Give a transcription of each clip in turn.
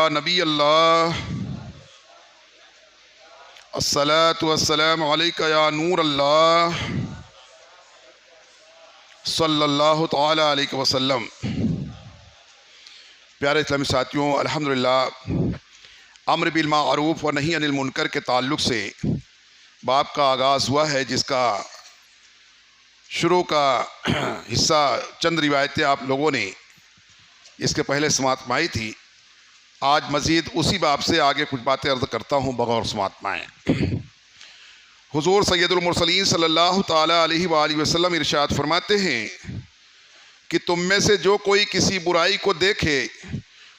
नबी अल्लाह, अस्सलातु वस्सलामु अलैका या नूर अल्लाह, सल्लल्लाहु तआला अलैहि वसल्लम। प्यारे इस्लामी साथियों, अल्हम्दुलिल्लाह अम्र बिल मारूफ व नही अनिल मुनकर के ताल्लुक़ से बाब का आगाज़ हुआ है, जिसका शुरू का हिस्सा चंद रिवायतें आप लोगों ने इसके पहले समाअत फरमाई थी। आज मज़ीद उसी बाब से आगे कुछ बातें अर्ज़ करता हूँ बगौर समाअत फरमाएं। हुज़ूर सैयदुल मुरसलीन सल्लल्लाहु ताला अलैहि वालैहि वसल्लम इरशाद फरमाते हैं कि तुम में से जो कोई किसी बुराई को देखे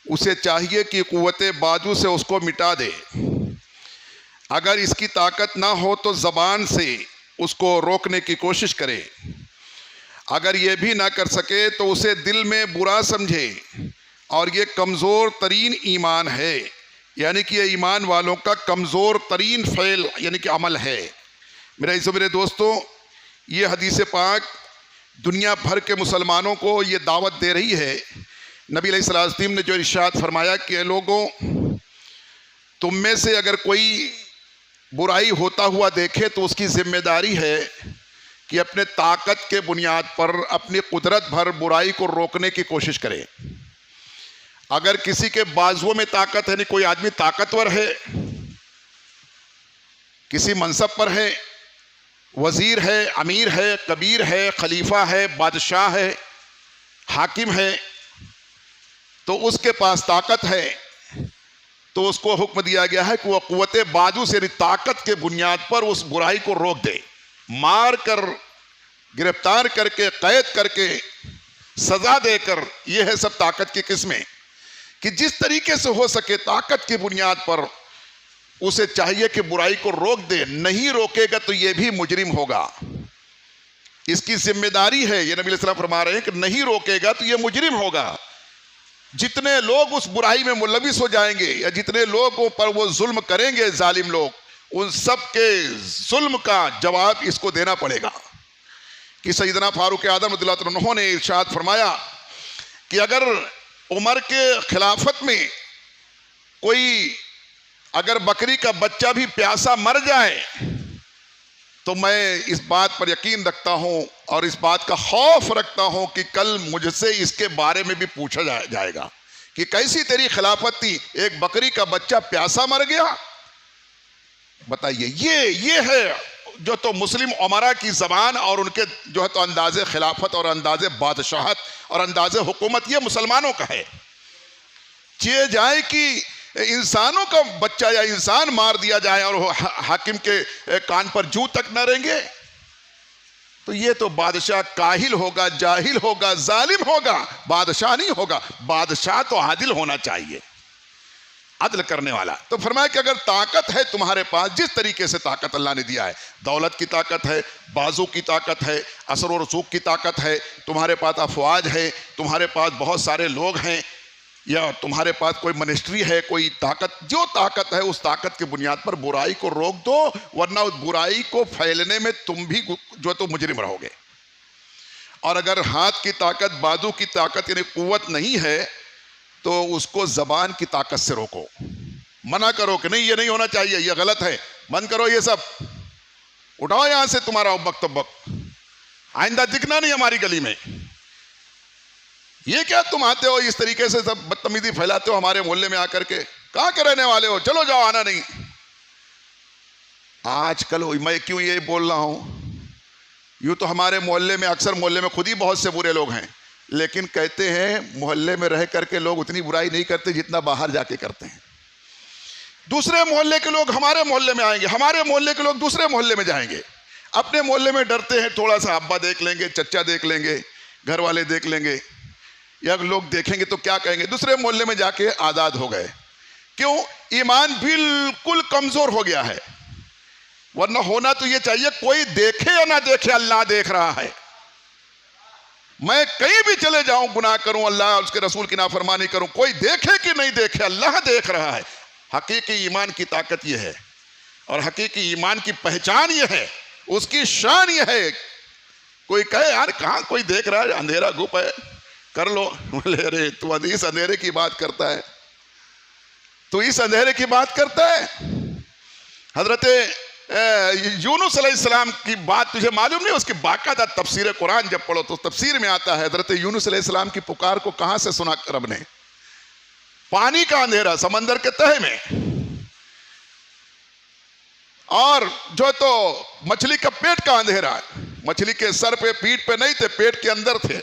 उसे चाहिए कि क़ुव्वते बाजू से उसको मिटा दे। अगर इसकी ताकत ना हो तो ज़बान से उसको रोकने की कोशिश करे। अगर ये भी ना कर सके तो उसे दिल में बुरा समझे, और ये कमज़ोर तरीन ईमान है, यानी कि ये ईमान वालों का कमज़ोर तरीन फ़ेल यानी कि अमल है। मेरे दोस्तों, ये हदीस पाक दुनिया भर के मुसलमानों को ये दावत दे रही है। नबी अलैहिस्सलाम ने जो इरशाद फरमाया कि लोगों, तुम में से अगर कोई बुराई होता हुआ देखे तो उसकी ज़िम्मेदारी है कि अपने ताकत के बुनियाद पर अपनी कुदरत भर बुराई को रोकने की कोशिश करे। अगर किसी के बाजुओं में ताकत है, नहीं कोई आदमी ताकतवर है, किसी मनसब पर है, वजीर है, अमीर है, कबीर है, खलीफा है, बादशाह है, हाकिम है, तो उसके पास ताकत है, तो उसको हुक्म दिया गया है कि वह क़ुव्वते बाजू से ताकत के बुनियाद पर उस बुराई को रोक दे। मार कर, गिरफ्तार करके, कैद करके, सजा देकर, यह है सब ताकत की किस्में कि जिस तरीके से हो सके ताकत की बुनियाद पर उसे चाहिए कि बुराई को रोक दे। नहीं रोकेगा तो यह भी मुजरिम होगा, इसकी जिम्मेदारी है। यह नबी अलैहि सलाम फरमा रहे हैं कि नहीं रोकेगा तो यह मुजरिम होगा। जितने लोग उस बुराई में मुलविस हो जाएंगे या जितने लोगों पर वो जुल्म करेंगे जालिम लोग, उन सब के जुल्म का जवाब इसको देना पड़ेगा। कि सैयदना फारूक आज़म रज़ियल्लाहु अन्हु ने इरशाद फरमाया कि अगर उमर के खिलाफत में कोई अगर बकरी का बच्चा भी प्यासा मर जाए तो मैं इस बात पर यकीन रखता हूं और इस बात का खौफ रखता हूं कि कल मुझसे इसके बारे में भी पूछा जाएगा कि कैसी तेरी खिलाफत थी, एक बकरी का बच्चा प्यासा मर गया। बताइए, ये है जो तो मुस्लिम उमरा की ज़बान और उनके जो है तो अंदाज़े खिलाफत और अंदाज़े बादशाहत और अंदाज़े हुकूमत, ये मुसलमानों का है। ये जाए कि इंसानों का बच्चा या इंसान मार दिया जाए और हाकिम के कान पर जू तक न रहेंगे, तो ये तो बादशाह काहिल होगा, जाहिल होगा, जालिम होगा, बादशाह नहीं होगा। बादशाह तो आदिल होना चाहिए, अदल करने वाला। तो फरमाया कि अगर ताकत है तुम्हारे पास, जिस तरीके से ताकत अल्लाह ने दिया है, दौलत की ताकत है, बाजू की ताकत है, असर और रसूख की ताकत है, तुम्हारे पास अफवाज है, तुम्हारे पास बहुत सारे लोग हैं, या तुम्हारे पास कोई मिनिस्ट्री है, कोई ताकत, जो ताकत है उस ताकत के बुनियाद पर बुराई को रोक दो, वरना उस बुराई को फैलने में तुम भी जो तो मुजरिम रहोगे। और अगर हाथ की ताकत, बाजू की ताकत यानी कुव्वत नहीं है तो उसको ज़बान की ताकत से रोको, मना करो कि नहीं ये नहीं होना चाहिए, ये गलत है, बंद करो, ये सब उठाओ यहां से तुम्हारा उबक तबक, आइंदा दिखना नहीं हमारी गली में। ये क्या तुम आते हो इस तरीके से सब बदतमीजी फैलाते हो हमारे मोहल्ले में आकर के, कहां के रहने वाले हो, चलो जाओ, आना नहीं। आजकल मैं क्यों ये बोल रहा हूं, यूं तो हमारे मोहल्ले में, अक्सर मोहल्ले में खुद ही बहुत से बुरे लोग हैं, लेकिन कहते हैं मोहल्ले में रह करके लोग उतनी बुराई नहीं करते जितना बाहर जाके करते हैं। दूसरे मोहल्ले के लोग हमारे मोहल्ले में आएंगे, हमारे मोहल्ले के लोग दूसरे मोहल्ले में जाएंगे। अपने मोहल्ले में डरते हैं, थोड़ा सा अब्बा देख लेंगे, चचा देख लेंगे, घर वाले देख लेंगे, या लोग देखेंगे तो क्या कहेंगे, दूसरे मोहल्ले में जाके आज़ाद हो गए। क्यों? ईमान बिल्कुल कमज़ोर हो गया है। वरना होना तो ये चाहिए कोई देखे या ना देखे, अल्लाह देख रहा है। मैं कहीं भी चले जाऊं, गुनाह करूं, अल्लाह और उसके रसूल की नाफरमानी करूं, कोई देखे कि नहीं देखे, अल्लाह देख रहा है। हकीकी ईमान की ताकत यह है और हकीकी ईमान की पहचान यह है, उसकी शान यह है। कोई कहे यार कहाँ कोई देख रहा है, अंधेरा गुप है, कर लो, बोले अरे तू हदीस अंधेरे की बात करता है, तो इस अंधेरे की बात करता है। हजरत यूनुस अलैहिस्सलाम की बात तुझे मालूम नहीं? उसकी बाकायदा तफसीर कुरान जब पढ़ो तो तफसीर में आता है हजरत यूनुस अलैहिस्सलाम की पुकार को कहां से सुना रब ने। पानी का अंधेरा समंदर के तहे में, और जो तो मछली का पेट का अंधेरा, मछली के सर पे पीठ पे नहीं थे, पेट के अंदर थे,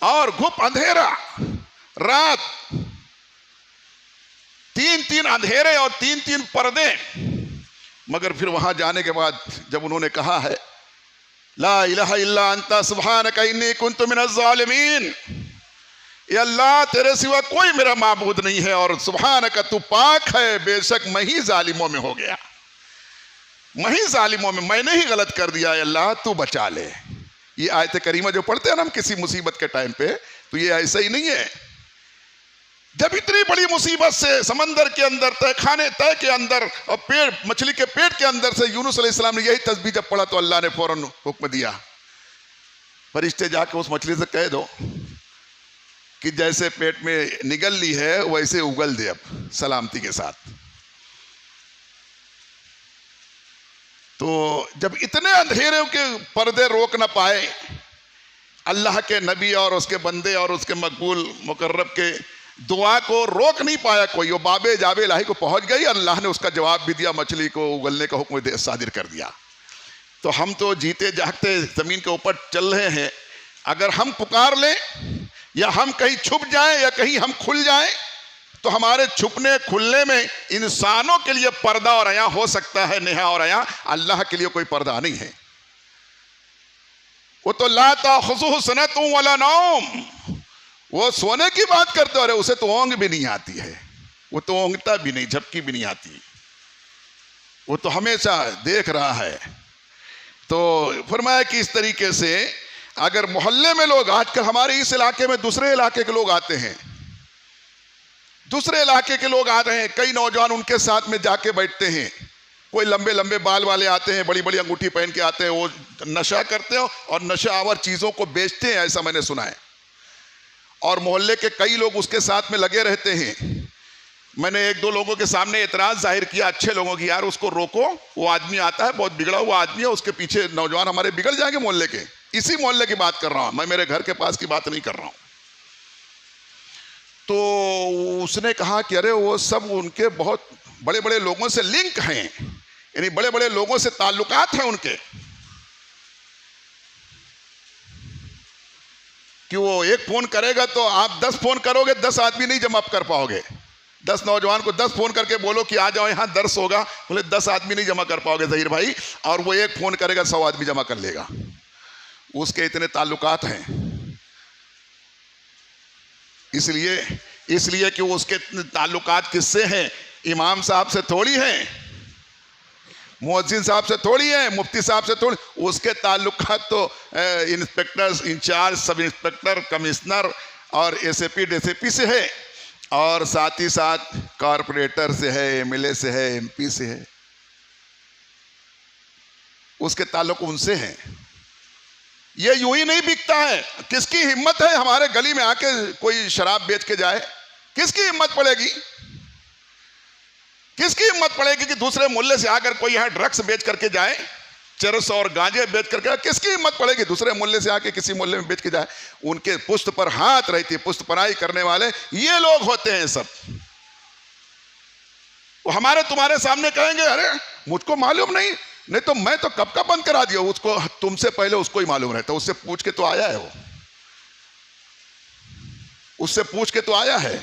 और घुप अंधेरा रात, तीन तीन अंधेरे और तीन तीन पर्दे। मगर फिर वहां जाने के बाद जब उन्होंने कहा है ला इलाहा इल्ला अंता सुब्हानका इन्नी कुन्तु मिनज़ ज़ालिमीन, या अल्लाह तेरे सिवा कोई मेरा माबूद नहीं है और सुब्हानका तू पाक है, बेशक मैं ही जालिमों में हो गया, मैं ही जालिमों में, मैंने ही गलत कर दिया, अल्लाह तू बचा ले। ये आयत करीमा जो पढ़ते हैं ना हम किसी मुसीबत के टाइम पे, तो ये ऐसा ही नहीं है। जब इतनी बड़ी मुसीबत से समंदर के अंदर तहखाने तय के अंदर और पेड़ मछली के पेट के अंदर से यूनुस अलैहिस्सलाम ने यही तस्बीह जब पढ़ा तो अल्लाह ने फौरन हुक्म दिया, फरिश्ते जाके उस मछली से कह दो कि जैसे पेट में निगल ली है वैसे उगल दे अब सलामती के साथ। तो जब इतने अंधेरे के पर्दे रोक ना पाए अल्लाह के नबी और उसके बंदे और उसके मकबूल मुकर्रब के दुआ को रोक नहीं पाया कोई, वो बाबे जाबे इलाही को पहुंच गई, अल्लाह ने उसका जवाब भी दिया, मछली को उगलने का हुक्म सादिर कर दिया। तो हम तो जीते जागते जमीन के ऊपर चल रहे हैं, अगर हम पुकार लें या हम कहीं छुप जाएं या कहीं हम खुल जाएं तो हमारे छुपने खुलने में इंसानों के लिए पर्दा और अया हो सकता है, नेहा और अया, अल्लाह के लिए कोई पर्दा नहीं है। वो तो ला ताखुज़ुहु सनतुन वला नौम, वो सोने की बात करते हो, उसे तो ओंग भी नहीं आती है, वो तो ओंगता भी नहीं, झपकी भी नहीं आती, वो तो हमेशा देख रहा है। तो फरमाया कि इस तरीके से अगर मोहल्ले में लोग, आजकल हमारे इस इलाके में दूसरे इलाके के लोग आते हैं, दूसरे इलाके के लोग आ रहे हैं, कई नौजवान उनके साथ में जाके बैठते हैं, कोई लंबे लंबे बाल वाले आते हैं, बड़ी बड़ी अंगूठी पहन के आते हैं, वो नशा करते हो और नशा आवर चीजों को बेचते हैं, ऐसा मैंने सुना है। और मोहल्ले के कई लोग उसके साथ में लगे रहते हैं। मैंने एक दो लोगों के सामने एतराज जाहिर किया, अच्छे लोगों की, यार उसको रोको, वो आदमी आता है, बहुत बिगड़ा हुआ आदमी है, उसके पीछे नौजवान हमारे बिगड़ जाएंगे मोहल्ले के। इसी मोहल्ले की बात कर रहा हूं मैं, मेरे घर के पास की बात नहीं कर रहा हूं। तो उसने कहा कि अरे वो सब उनके बहुत बड़े बड़े लोगों से लिंक हैं, यानी बड़े बड़े लोगों से ताल्लुकात हैं उनके, कि वो एक फोन करेगा तो आप 10 फोन करोगे, 10 आदमी नहीं जमा कर पाओगे। 10 नौजवान को 10 फोन करके बोलो कि आ जाओ यहाँ दर्स होगा, बोले 10 आदमी नहीं जमा कर पाओगे ज़हीर भाई, और वो एक फोन करेगा 100 आदमी जमा कर लेगा। उसके इतने ताल्लुकात हैं, इसलिए कि वो उसके ताल्लुकात किससे हैं? इमाम साहब से थोड़ी हैं, मुअज्जिन साहब से थोड़ी है, मुफ्ती साहब से थोड़ी, उसके ताल्लुकात तो inspector in-charge, sub inspector, commissioner और एसएपी डीसीपी से है, और साथ ही साथ कॉरपोरेटर से है, एमएलए से है, एमपी से है, उसके ताल्लुक उनसे हैं। ये यूं ही नहीं बिकता है। किसकी हिम्मत है हमारे गली में आके कोई शराब बेच के जाए? किसकी हिम्मत पड़ेगी? किसकी हिम्मत पड़ेगी कि दूसरे मोहल्ले से आकर कोई यहाँ ड्रग्स बेच करके जाए, चरस और गांजे बेच करके? किसकी हिम्मत पड़ेगी दूसरे मोहल्ले से आके किसी मोहल्ले में बेच के जाए? उनके पुश्त पर हाथ रहती है, पुश्त पराई करने वाले ये लोग होते हैं सब। वो हमारे तुम्हारे सामने कहेंगे अरे मुझको मालूम नहीं, नहीं तो मैं तो कब का बंद करा दिया, उसको तुमसे पहले उसको ही मालूम रहता, उससे पूछ के तो आया है, वो उससे पूछ के तो आया है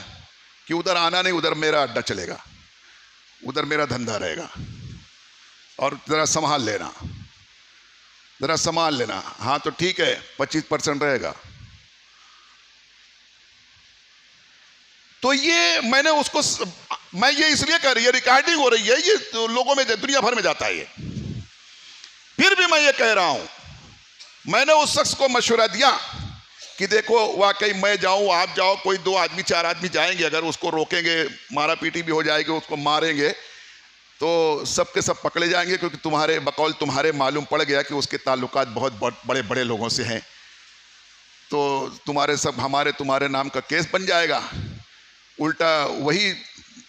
कि उधर आना नहीं, उधर मेरा अड्डा चलेगा, उधर मेरा धंधा रहेगा, और जरा संभाल लेना, जरा संभाल लेना। हाँ तो ठीक है 25% रहेगा। तो ये मैंने उसको, मैं ये इसलिए कह रही है, रिकॉर्डिंग हो रही है, ये तो लोगों में दुनिया भर में जाता है ये। फिर भी मैं ये कह रहा हूं, मैंने उस शख्स को मशवरा दिया कि देखो वाकई मैं जाऊं, आप जाओ, कोई 2 आदमी 4 आदमी जाएंगे, अगर उसको रोकेंगे मारा पीटी भी हो जाएगी, उसको मारेंगे तो सब के सब पकड़े जाएंगे, क्योंकि तुम्हारे बकौल तुम्हारे मालूम पड़ गया कि उसके ताल्लुकात बहुत बड़े बड़े लोगों से हैं, तो तुम्हारे सब हमारे तुम्हारे नाम का केस बन जाएगा। उल्टा वही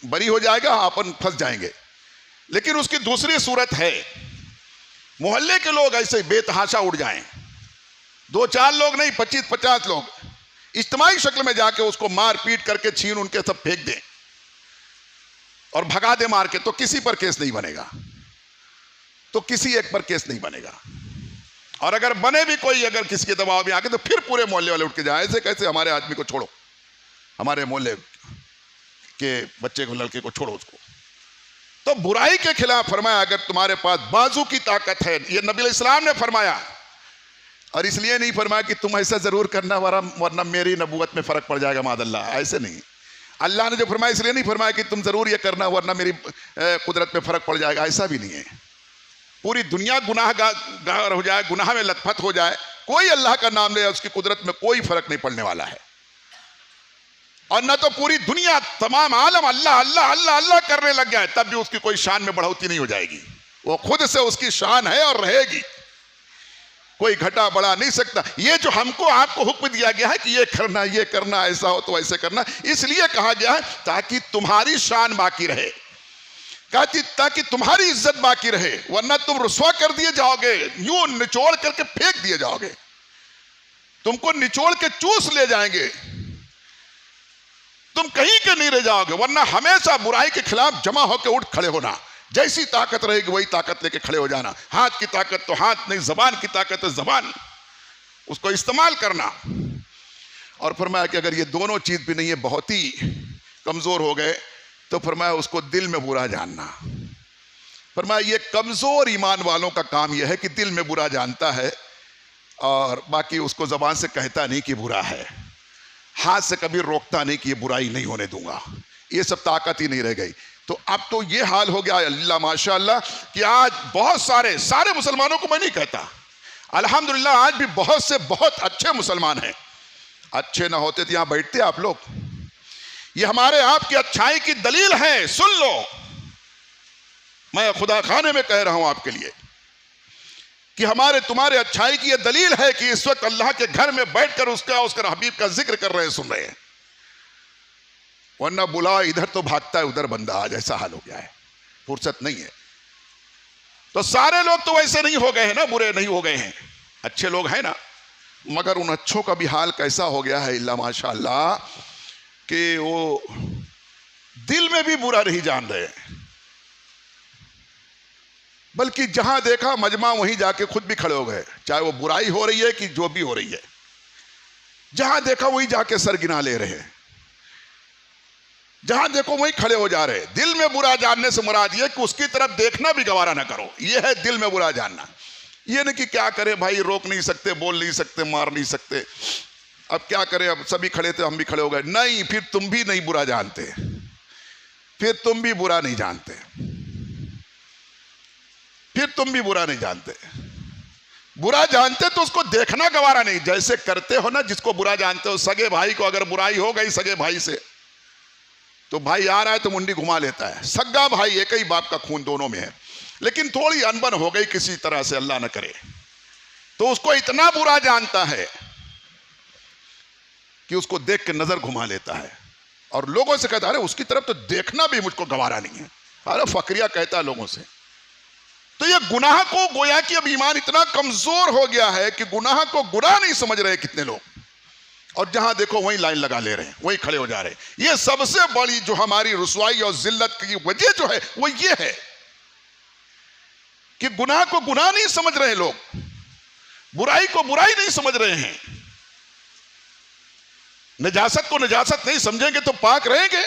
बरी हो जाएगा, अपन फंस जाएंगे। लेकिन उसकी दूसरी सूरत है, मोहल्ले के लोग ऐसे बेतहाशा उड़ जाएं, 2-4 लोग नहीं, 25-50 लोग इज्तिमाई शक्ल में जाके उसको मार पीट करके छीन उनके सब फेंक दें और भगा दे मार के, तो किसी पर केस नहीं बनेगा, तो किसी एक पर केस नहीं बनेगा। और अगर बने भी कोई, अगर किसी के दबाव में आके, तो फिर पूरे मोहल्ले वाले उठ के जाए, ऐसे कैसे हमारे आदमी को छोड़ो, हमारे मोहल्ले के बच्चे को, लड़के को छोड़ो उसको। तो बुराई के खिलाफ फरमाया अगर तुम्हारे पास बाजू की ताकत है, ये नबी इस्लाम ने फरमाया, और इसलिए नहीं फरमाया कि तुम ऐसा जरूर करना वरना मेरी नबूवत में फर्क पड़ जाएगा मादल्ला, ऐसे नहीं। अल्लाह ने जो फरमाया इसलिए नहीं फरमाया कि तुम जरूर ये करना वरना मेरी कुदरत में फर्क पड़ जाएगा, ऐसा भी नहीं है। पूरी दुनिया गुनाहगार हो जाए, गुनाह में लथपथ हो जाए, कोई अल्लाह का नाम ले, उसकी कुदरत में कोई फर्क नहीं पड़ने वाला है। और न तो पूरी दुनिया तमाम आलम अल्लाह अल्लाह अल्लाह अल्लाह करने लग गया है, तब भी उसकी कोई शान में बढ़ोतरी नहीं हो जाएगी, वो खुद से उसकी शान है और रहेगी, कोई घटा बढ़ा नहीं सकता। ये जो हमको आपको हुक्म दिया गया है कि ये करना, ऐसा हो तो ऐसे करना, इसलिए कहा गया है ताकि तुम्हारी शान बाकी रहे, ताकि तुम्हारी इज्जत बाकी रहे, वरना तुम रुस्वा कर दिए जाओगे, यूं निचोड़ करके फेंक दिए जाओगे, तुमको निचोड़ के चूस ले जाएंगे, तुम कहीं के नहीं रह जाओगे। वरना हमेशा बुराई के खिलाफ जमा होकर उठ खड़े होना, जैसी ताकत रहेगी वही ताकत लेके खड़े हो जाना। हाथ की ताकत तो हाथ नहीं, जबान की ताकत है जबान, उसको इस्तेमाल करना। और फरमाया कि अगर ये दोनों चीज भी नहीं है, बहुत ही कमजोर हो गए, तो फरमाया उसको दिल में बुरा जानना। फरमाया ये कमजोर ईमान वालों का काम यह है कि दिल में बुरा जानता है और बाकी उसको जबान से कहता नहीं कि बुरा है, हाथ से कभी रोकता नहीं कि ये बुराई नहीं होने दूंगा, ये सब ताकत ही नहीं रह गई। तो अब तो ये हाल हो गया अल्लाह माशाअल्लाह कि आज बहुत सारे मुसलमानों को मैं नहीं कहता, अल्हम्दुलिल्लाह आज भी बहुत से बहुत अच्छे मुसलमान हैं। अच्छे ना होते तो यहां बैठते आप लोग? ये हमारे आपकी अच्छाई की दलील है, सुन लो, मैं खुदा खाने में कह रहा हूं आपके लिए कि हमारे तुम्हारे अच्छाई की यह दलील है कि इस वक्त अल्लाह के घर में बैठकर उसका हबीब का जिक्र कर रहे हैं, सुन रहे हैं। वरना बुला इधर तो भागता है उधर बंदा, आज ऐसा हाल हो गया है, फुर्सत नहीं है। तो सारे लोग तो वैसे नहीं हो गए हैं ना, बुरे नहीं हो गए हैं, अच्छे लोग हैं ना, मगर उन अच्छों का भी हाल कैसा हो गया है इल्ला माशाअल्लाह कि वो दिल में भी बुरा नहीं जान रहे, बल्कि जहां देखा मजमा वहीं जाके खुद भी खड़े हो गए, चाहे वो बुराई हो रही है कि जो भी हो रही है, जहां देखा वहीं जाके सर गिना ले रहे हैं, जहां देखो वहीं खड़े हो जा रहे हैं। दिल में बुरा जानने से मुराद ये कि उसकी तरफ देखना भी गवारा ना करो, यह है दिल में बुरा जानना। ये नहीं कि क्या करें भाई, रोक नहीं सकते, बोल नहीं सकते, मार नहीं सकते, अब क्या करें, अब सभी खड़े थे हम भी खड़े हो गए, नहीं, फिर तुम भी नहीं बुरा जानते, फिर तुम भी बुरा नहीं जानते, फिर तुम भी बुरा नहीं जानते। बुरा जानते तो उसको देखना गवारा नहीं, जैसे करते हो ना, जिसको बुरा जानते हो, सगे भाई को अगर बुराई हो गई सगे भाई से, तो भाई आ रहा है तो मुंडी घुमा लेता है, सगा भाई एक ही बाप का खून दोनों में है, लेकिन थोड़ी अनबन हो गई किसी तरह से, अल्लाह न करे, तो उसको इतना बुरा जानता है कि उसको देख के नजर घुमा लेता है और लोगों से कहता है अरे उसकी तरफ तो देखना भी मुझको गवारा नहीं है, अरे फकरिया कहता है लोगों से। तो ये गुनाह को, गोया कि अब ईमान इतना कमजोर हो गया है कि गुनाह को गुनाह नहीं समझ रहे कितने लोग, और जहां देखो वहीं लाइन लगा ले रहे हैं, वहीं खड़े हो जा रहे हैं। ये सबसे बड़ी जो हमारी रुसवाई और जिल्लत की वजह जो है वो ये है कि गुनाह को गुनाह नहीं समझ रहे लोग, बुराई को बुराई नहीं समझ रहे हैं, नजासत को नजासत नहीं समझेंगे तो पाक रहेंगे।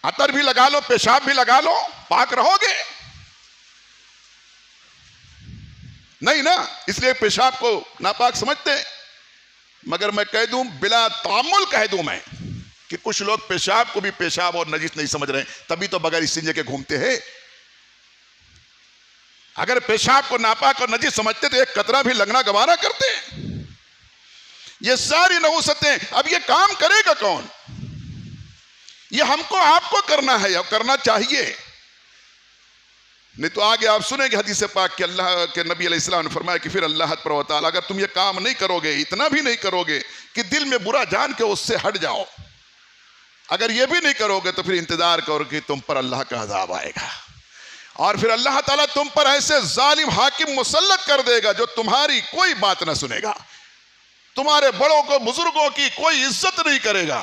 अतर भी लगा लो, पेशाब भी लगा लो, पाक रहोगे नहीं ना, इसलिए पेशाब को नापाक समझते हैं। मगर मैं कह दूं, बिला तामुल कह दूं मैं कि कुछ लोग पेशाब को भी पेशाब और नजीस नहीं समझ रहे हैं, तभी तो बगैर इस्तिंजे के घूमते हैं। अगर पेशाब को नापाक और नजीस समझते तो एक कतरा भी लगना गवारा करते। ये सारी नहुसतें, अब ये काम करेगा कौन? ये हमको आपको करना है और करना चाहिए, नहीं तो आगे आप सुनेंगे हदीस पाक कि अल्लाह के नबी अलैहिस्सलाम ने फरमाया कि फिर अल्लाह तआला अगर तुम ये काम नहीं करोगे, इतना भी नहीं करोगे कि दिल में बुरा जान के उससे हट जाओ, अगर ये भी नहीं करोगे तो फिर इंतजार करो कि तुम पर अल्लाह का अजाब आएगा, और फिर अल्लाह ताला तुम पर ऐसे जालिम हाकिम मुसल्लत कर देगा जो तुम्हारी कोई बात ना सुनेगा, तुम्हारे बड़ों को बुजुर्गों की कोई इज्जत नहीं करेगा,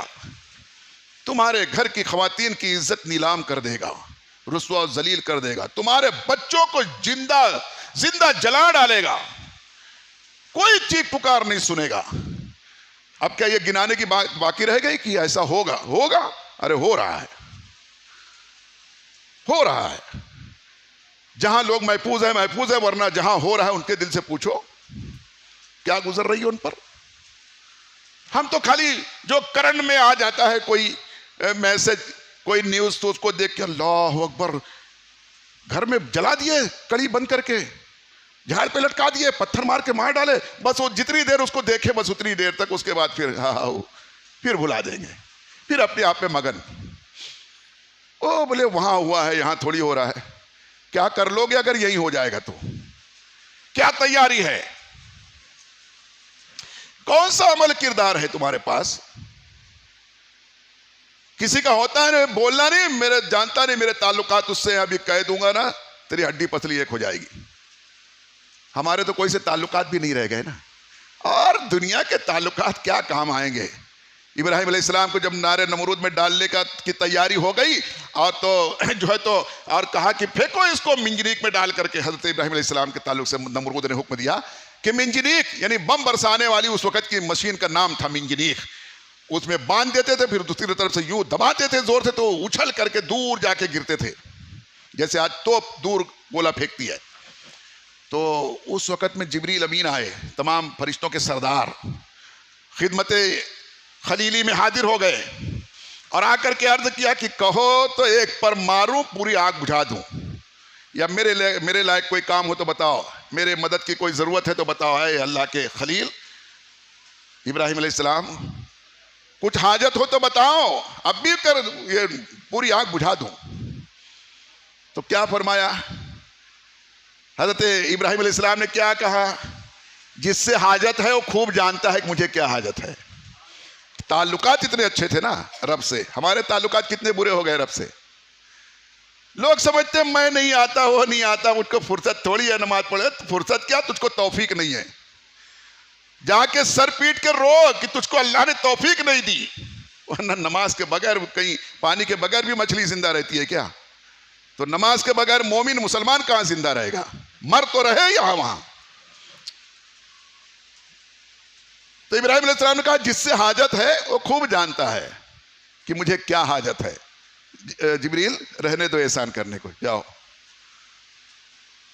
तुम्हारे घर की खवातीन की इज्जत नीलाम कर देगा, रुस्वा जलील कर देगा, तुम्हारे बच्चों को जिंदा जिंदा जला डालेगा, कोई चीख पुकार नहीं सुनेगा। अब क्या ये गिनाने की बात बाकी रह गई कि ऐसा होगा? होगा, अरे हो रहा है, हो रहा है। जहां लोग महफूज है, वरना जहां हो रहा है उनके दिल से पूछो क्या गुजर रही है उन पर। हम तो खाली जो करंट में आ जाता है कोई मैसेज, कोई न्यूज, तो उसको देख के अल्लाह अकबर, घर में जला दिए, कड़ी बंद करके झाड़ पे लटका दिए, पत्थर मार के मार डाले, बस वो जितनी देर उसको देखे बस उतनी देर तक, उसके बाद फिर हाँ फिर भुला देंगे, फिर अपने आप में मगन। ओ बोले वहां हुआ है, यहां थोड़ी हो रहा है। क्या कर लोगे अगर यही हो जाएगा तो? क्या तैयारी है? कौन सा अमल किरदार है तुम्हारे पास? किसी का होता है ना, बोलना नहीं, मेरे जानता नहीं, मेरे ताल्लुकात उससे अभी कह दूंगा ना तेरी हड्डी पसली एक हो जाएगी। हमारे तो कोई से ताल्लुकात भी नहीं रह गए ना, और दुनिया के ताल्लुकात क्या काम आएंगे। इब्राहिम अलैहिस्सलाम को जब नारे नमरूद में डालने की तैयारी हो गई, और तो जो है तो और कहा कि फेंको इसको मिंजनीक में डाल करके, हजरत इब्राहिम अलैहिस्सलाम के ताल्लुक से नमरूद ने हुक्म दिया कि मिंजनीक यानी बम बरसाने वाली उस वक्त की मशीन का नाम था मिंजनीक, उसमें बांध देते थे, फिर दूसरी तरफ से यूं दबाते थे जोर से, तो उछल करके दूर जाके गिरते थे, जैसे आज तोप दूर गोला फेंकती है। तो उस वक्त में जिब्रील अमीन आए, तमाम फरिश्तों के सरदार, खिदमते खलीली में हाजिर हो गए और आकर के अर्ज किया कि कहो तो एक पर मारूं पूरी आग बुझा दूं, या मेरे लायक कोई काम हो तो बताओ, मेरे मदद की कोई जरूरत है तो बताओ। है अल्लाह के खलील इब्राहिम अलैहिस्सलाम, कुछ हाजत हो तो बताओ, अब भी कर ये पूरी आग बुझा दूं। तो क्या फरमाया हजरत इब्राहिम अलैहिस्सलाम ने? क्या कहा? जिससे हाजत है वो खूब जानता है कि मुझे क्या हाजत है। ताल्लुकात इतने अच्छे थे ना रब से, हमारे ताल्लुकात कितने बुरे हो गए रब से। लोग समझते मैं नहीं आता, वो नहीं आता, मुझको फुर्सत थोड़ी है नमाज पढ़े। फुर्सत क्या, तुझको तौफीक नहीं है। जाके सर पीट के रो कि तुझको अल्लाह ने तौफीक नहीं दी, वरना नमाज के बगैर, कहीं पानी के बगैर भी मछली जिंदा रहती है क्या? तो नमाज के बगैर मोमिन मुसलमान कहां जिंदा रहेगा? मर तो रहे यहां वहां। तो इब्राहिम अलैहिस्सलाम ने कहा जिससे हाजत है वो खूब जानता है कि मुझे क्या हाजत है। जिब्रील रहने दो एहसान करने को, जाओ।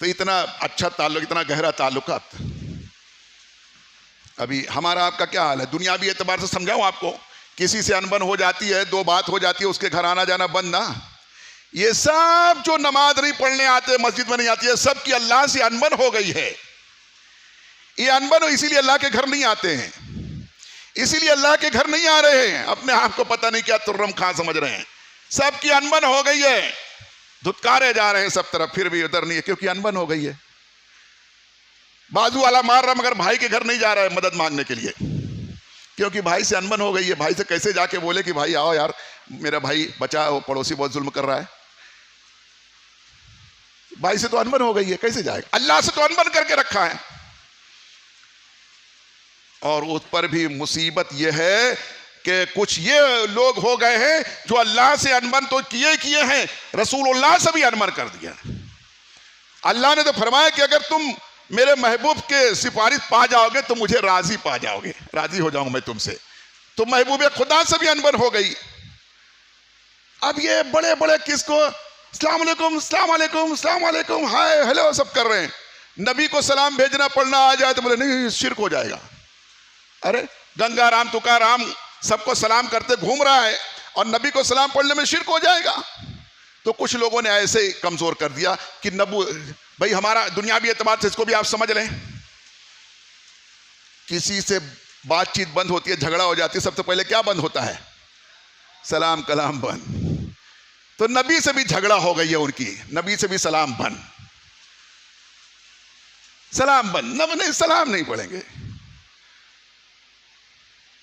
तो इतना अच्छा ताल्लुक, इतना गहरा ताल्लुकात। अभी हमारा आपका क्या हाल है? दुनियावी एतबार से समझाऊं आपको, किसी से अनबन हो जाती है, दो बात हो जाती है, उसके घर आना जाना बंद ना। ये सब जो नमाज नहीं पढ़ने आते, मस्जिद में नहीं आती है, सब की अल्लाह से अनबन हो गई है। ये अनबन इसीलिए अल्लाह के घर नहीं आते हैं, इसीलिए अल्लाह के घर नहीं आ रहे हैं। अपने आप को पता नहीं क्या तुर्रम खां समझ रहे हैं। सबकी अनबन हो गई है, धुतकारे जा रहे हैं सब तरफ, फिर भी उधर नहीं है, क्योंकि अनबन हो गई है। बाजू वाला मार रहा मगर भाई के घर नहीं जा रहा है मदद मांगने के लिए, क्योंकि भाई से अनबन हो गई है। भाई से कैसे जाके बोले कि भाई आओ यार, मेरा भाई बचा, वो पड़ोसी बहुत जुल्म कर रहा है। भाई से तो अनबन हो गई है, कैसे जाएगा? अल्लाह से तो अनबन करके रखा है। और उस पर भी मुसीबत यह है कि कुछ ये लोग हो गए हैं जो अल्लाह से अनबन तो किए हैं, रसूलुल्लाह से भी अनबन कर दिया। अल्लाह ने तो फरमाया कि अगर तुम मेरे महबूब के सिफारिश पा जाओगे तो मुझे राजी पा जाओगे, राजी हो जाऊंगा मैं तुमसे। तो महबूब खुदा से भी अनबन हो गई। अब ये बड़े बड़े किसको अस्सलाम वालेकुम, अस्सलाम वालेकुम, अस्सलाम वालेकुम, हाय हेलो सब कर रहे हैं। नबी को सलाम भेजना पढ़ना आ जाए तो बोले नहीं शिर्क हो जाएगा। अरे गंगा राम तुकाराम सबको सलाम करते घूम रहा है और नबी को सलाम पढ़ने में शिर्क हो जाएगा। तो कुछ लोगों ने ऐसे ही कमजोर कर दिया कि नबू भाई हमारा दुनियावी एतबार से इसको भी आप समझ लें, किसी से बातचीत बंद होती है, झगड़ा हो जाती है, सबसे पहले क्या बंद होता है? सलाम कलाम बंद। तो नबी से भी झगड़ा हो गई है उनकी, नबी से भी सलाम बंद, सलाम बंद, नहीं सलाम नहीं पढ़ेंगे।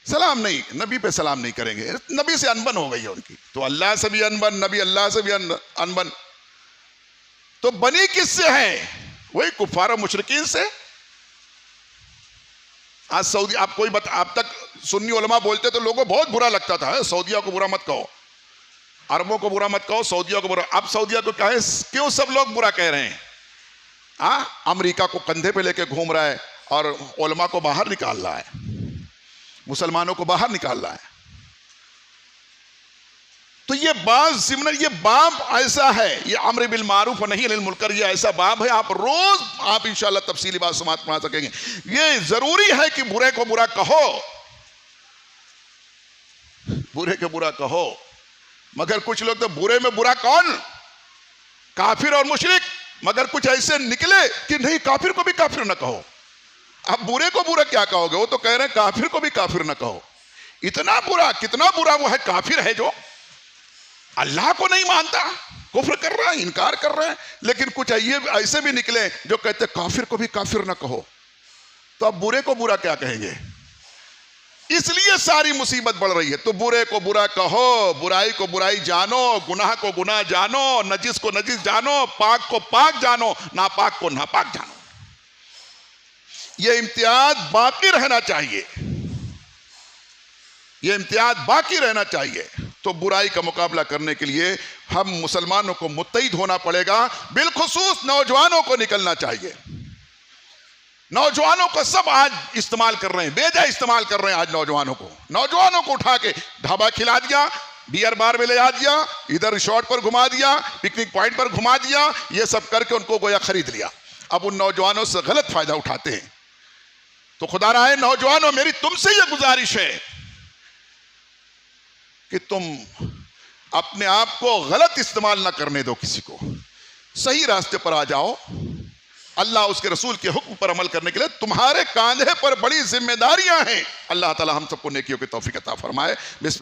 सलाम नहीं, नबी पे सलाम नहीं करेंगे, नबी से अनबन हो गई है उनकी। तो अल्लाह से भी अनबन, नबी अल्लाह से भी अनबन। तो बनी किससे है? वही कुफार और मुशरिकीन से। आज सऊदी, आप कोई आप तक सुन्नी उलमा बोलते तो लोगों को बहुत बुरा लगता था, सऊदिया को बुरा मत कहो, अरबों को बुरा मत कहो, सऊदिया को बुरा। अब सऊदिया को कहे, क्यों सब लोग बुरा कह रहे हैं? अमेरिका को कंधे पे लेके घूम रहा है और उलमा को बाहर निकाल रहा है, मुसलमानों को बाहर निकाल रहा है। तो ये ये बाब ऐसा है, ये अम्र बिल मारूफ और नही अनिल मुनकर, ये ऐसा बाब है, आप रोज आप इंशाल्लाह तफसीली बात समात पढ़ा सकेंगे। ये जरूरी है कि बुरे को बुरा कहो, बुरे को बुरा कहो। मगर कुछ लोग तो बुरे में बुरा कौन? काफिर और मुशरिक। मगर कुछ ऐसे निकले कि नहीं, काफिर को भी काफिर ना कहो। अब बुरे को बुरा क्या कहोगे? वो तो कह रहे हैं काफिर को भी काफिर ना कहो। इतना बुरा, कितना बुरा वो है काफिर है जो अल्लाह को नहीं मानता, कुफ्र कर रहा है, इनकार कर रहा है। लेकिन कुछ ये ऐसे भी निकले जो कहते काफिर को भी काफिर ना कहो। तो अब बुरे को बुरा क्या कहेंगे? इसलिए सारी मुसीबत बढ़ रही है। तो बुरे को बुरा कहो, बुराई को बुराई जानो, गुनाह को गुनाह जानो, नजिस को नजिस जानो, पाक को पाक जानो, नापाक को नापाक जानो। यह इम्तियाज बाकी रहना चाहिए, यह इम्तियाज बाकी रहना चाहिए। तो बुराई का मुकाबला करने के लिए हम मुसलमानों को मुत्तहिद होना पड़ेगा। बिलखुसूस नौजवानों को निकलना चाहिए। नौजवानों को सब आज इस्तेमाल कर रहे हैं, बेजा इस्तेमाल कर रहे हैं आज नौजवानों को। नौजवानों को उठा के ढाबा खिला दिया, बियर बार में ले जा दिया, इधर रिसोर्ट पर घुमा दिया, पिकनिक पॉइंट पर घुमा दिया, ये सब करके उनको गोया खरीद लिया। अब उन नौजवानों से गलत फायदा उठाते हैं। तो खुदा रहा है नौजवानों, मेरी तुमसे यह गुजारिश है कि तुम अपने आप को गलत इस्तेमाल ना करने दो, किसी को सही रास्ते पर आ जाओ। अल्लाह उसके रसूल के हुक्म पर अमल करने के लिए तुम्हारे कांधे पर बड़ी जिम्मेदारियां हैं। अल्लाह ताला हम सबको नेकियों की तौफीक अता फरमाए।